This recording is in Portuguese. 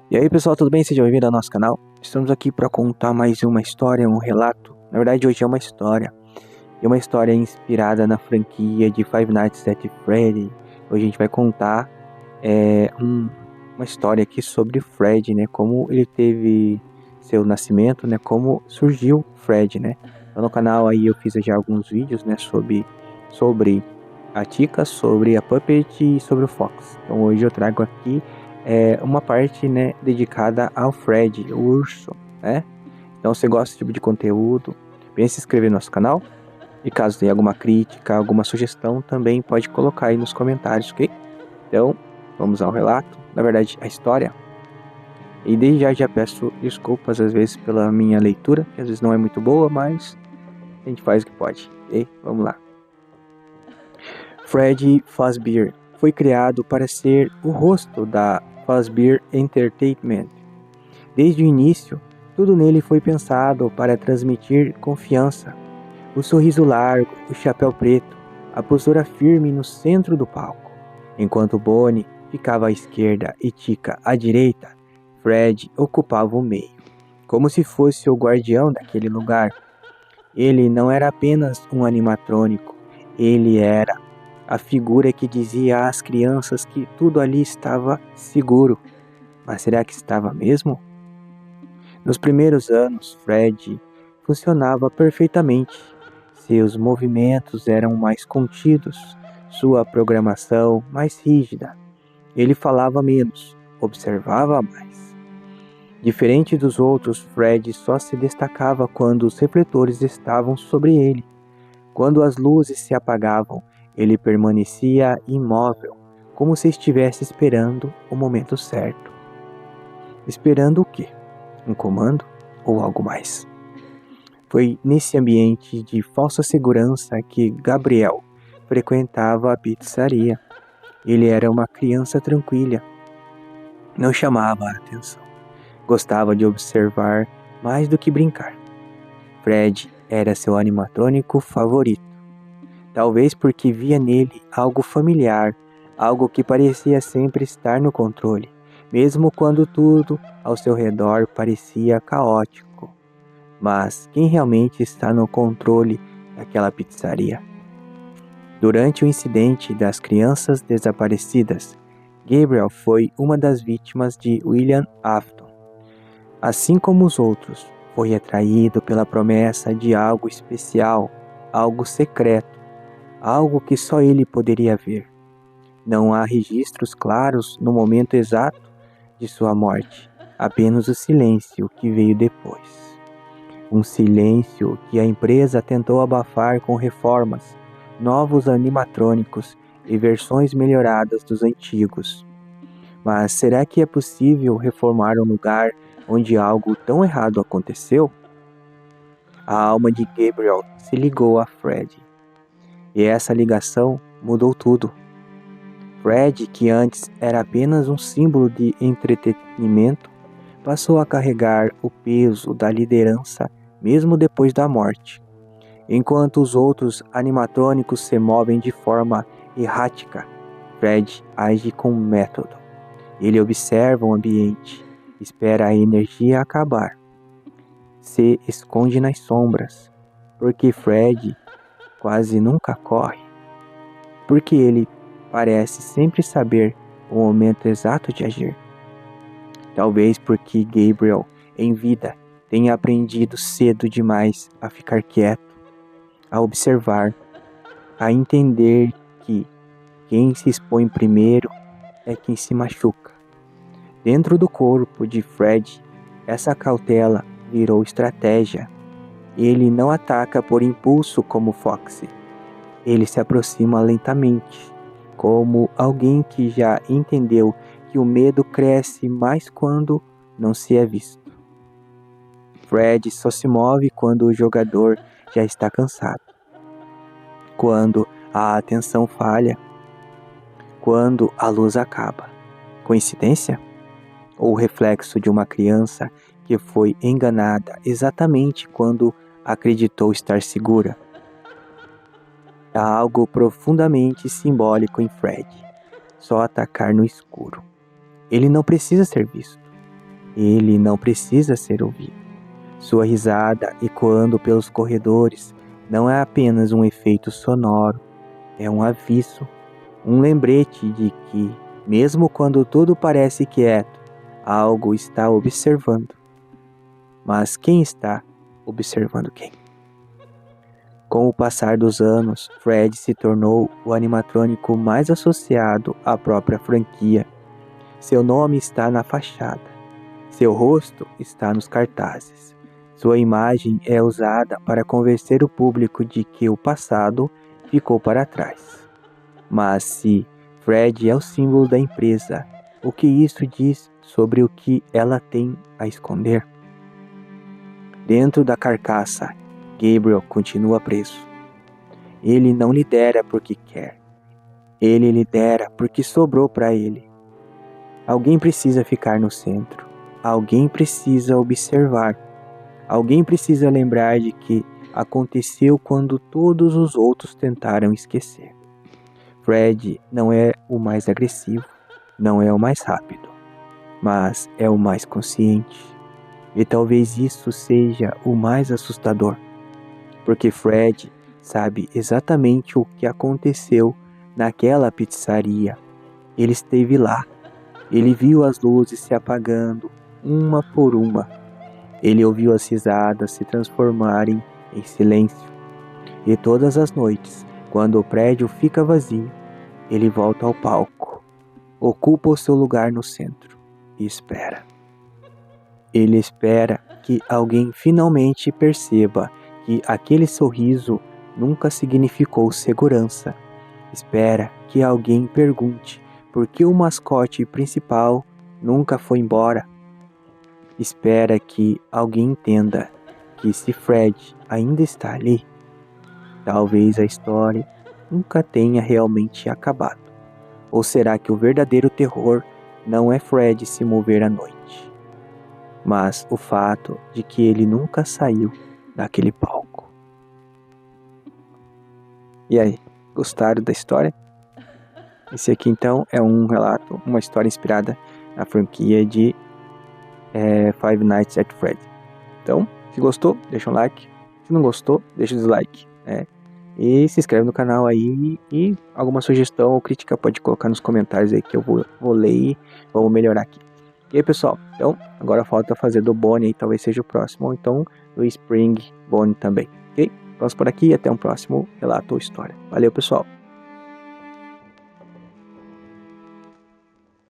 E aí pessoal, tudo bem? Seja bem-vindo ao nosso canal. Estamos aqui para contar mais uma história, um relato. Na verdade hoje é uma história. E uma história inspirada na franquia de Five Nights at Freddy. Hoje a gente vai contar uma história aqui sobre Fred, né? Como ele teve seu nascimento, né? Como surgiu Fred, né? Então, no canal aí eu fiz já alguns vídeos, né? Sobre a Chica, sobre a Puppet e sobre o Fox. Então hoje eu trago aqui uma parte, né, dedicada ao Fred, o urso, né? Então, se você gosta desse tipo de conteúdo, pense em se inscrever no nosso canal. E caso tenha alguma crítica, alguma sugestão, também pode colocar aí nos comentários, ok? Então, vamos ao relato, na verdade, a história. E desde já peço desculpas às vezes pela minha leitura, que às vezes não é muito boa, mas a gente faz o que pode, ok? Vamos lá. Fred Fazbear foi criado para ser o rosto da Fazbear Entertainment. Desde o início, tudo nele foi pensado para transmitir confiança. O sorriso largo, o chapéu preto, a postura firme no centro do palco. Enquanto Bonnie ficava à esquerda e Tika à direita, Fred ocupava o meio, como se fosse o guardião daquele lugar. Ele não era apenas um animatrônico, ele era a figura que dizia às crianças que tudo ali estava seguro. Mas será que estava mesmo? Nos primeiros anos, Fred funcionava perfeitamente. Seus movimentos eram mais contidos, sua programação mais rígida. Ele falava menos, observava mais. Diferente dos outros, Fred só se destacava quando os refletores estavam sobre ele. Quando as luzes se apagavam, ele permanecia imóvel, como se estivesse esperando o momento certo. Esperando o quê? Um comando ou algo mais? Foi nesse ambiente de falsa segurança que Gabriel frequentava a pizzaria. Ele era uma criança tranquila, não chamava a atenção. Gostava de observar mais do que brincar. Fred era seu animatrônico favorito. Talvez porque via nele algo familiar, algo que parecia sempre estar no controle, mesmo quando tudo ao seu redor parecia caótico. Mas quem realmente está no controle daquela pizzaria? Durante o incidente das crianças desaparecidas, Gabriel foi uma das vítimas de William Afton. Assim como os outros, foi atraído pela promessa de algo especial, algo secreto, algo que só ele poderia ver. Não há registros claros no momento exato de sua morte, apenas o silêncio que veio depois. Um silêncio que a empresa tentou abafar com reformas, novos animatrônicos e versões melhoradas dos antigos. Mas será que é possível reformar um lugar onde algo tão errado aconteceu? A alma de Gabriel se ligou a Fred. E essa ligação mudou tudo. Fred, que antes era apenas um símbolo de entretenimento, passou a carregar o peso da liderança mesmo depois da morte. Enquanto os outros animatrônicos se movem de forma errática, Fred age com método. Ele observa o ambiente, espera a energia acabar. Se esconde nas sombras, porque Fred quase nunca corre. Porque ele parece sempre saber o momento exato de agir. Talvez porque Gabriel, em vida, tenha aprendido cedo demais a ficar quieto, a observar, a entender que quem se expõe primeiro é quem se machuca. Dentro do corpo de Fred, essa cautela virou estratégia. Ele não ataca por impulso como Foxy. Ele se aproxima lentamente, como alguém que já entendeu que o medo cresce mais quando não se é visto. Fred só se move quando o jogador já está cansado, quando a atenção falha, quando a luz acaba. Coincidência? Ou reflexo de uma criança que foi enganada exatamente quando acreditou estar segura? Há algo profundamente simbólico em Fred. Só atacar no escuro. Ele não precisa ser visto. Ele não precisa ser ouvido. Sua risada ecoando pelos corredores não é apenas um efeito sonoro, é um aviso, um lembrete de que, mesmo quando tudo parece quieto, algo está observando. Mas quem está observando quem? Com o passar dos anos, Fred se tornou o animatrônico mais associado à própria franquia. Seu nome está na fachada. Seu rosto está nos cartazes. Sua imagem é usada para convencer o público de que o passado ficou para trás. Mas se Fred é o símbolo da empresa, o que isso diz sobre o que ela tem a esconder? Dentro da carcaça, Gabriel continua preso. Ele não lidera porque quer. Ele lidera porque sobrou para ele. Alguém precisa ficar no centro. Alguém precisa observar. Alguém precisa lembrar de que aconteceu quando todos os outros tentaram esquecer. Fred não é o mais agressivo, não é o mais rápido, mas é o mais consciente. E talvez isso seja o mais assustador, porque Fred sabe exatamente o que aconteceu naquela pizzaria. Ele esteve lá. Ele viu as luzes se apagando, uma por uma. Ele ouviu as risadas se transformarem em silêncio. E todas as noites, quando o prédio fica vazio, ele volta ao palco, ocupa o seu lugar no centro e espera. Ele espera que alguém finalmente perceba que aquele sorriso nunca significou segurança. Espera que alguém pergunte por que o mascote principal nunca foi embora. Espera que alguém entenda que se Fred ainda está ali, talvez a história nunca tenha realmente acabado. Ou será que o verdadeiro terror não é Fred se mover à noite, mas o fato de que ele nunca saiu daquele palco? E aí, gostaram da história? Esse aqui então é um relato, uma história inspirada na franquia de Five Nights at Freddy's. Então, se gostou, deixa um like. Se não gostou, deixa o dislike, né? E se inscreve no canal aí, e alguma sugestão ou crítica pode colocar nos comentários aí que eu vou ler e vamos melhorar aqui. E aí, pessoal, então agora falta fazer do Bonnie aí, talvez seja o próximo, ou então do Spring Bonnie também, ok? Vamos por aqui e até um próximo relato ou história. Valeu, pessoal!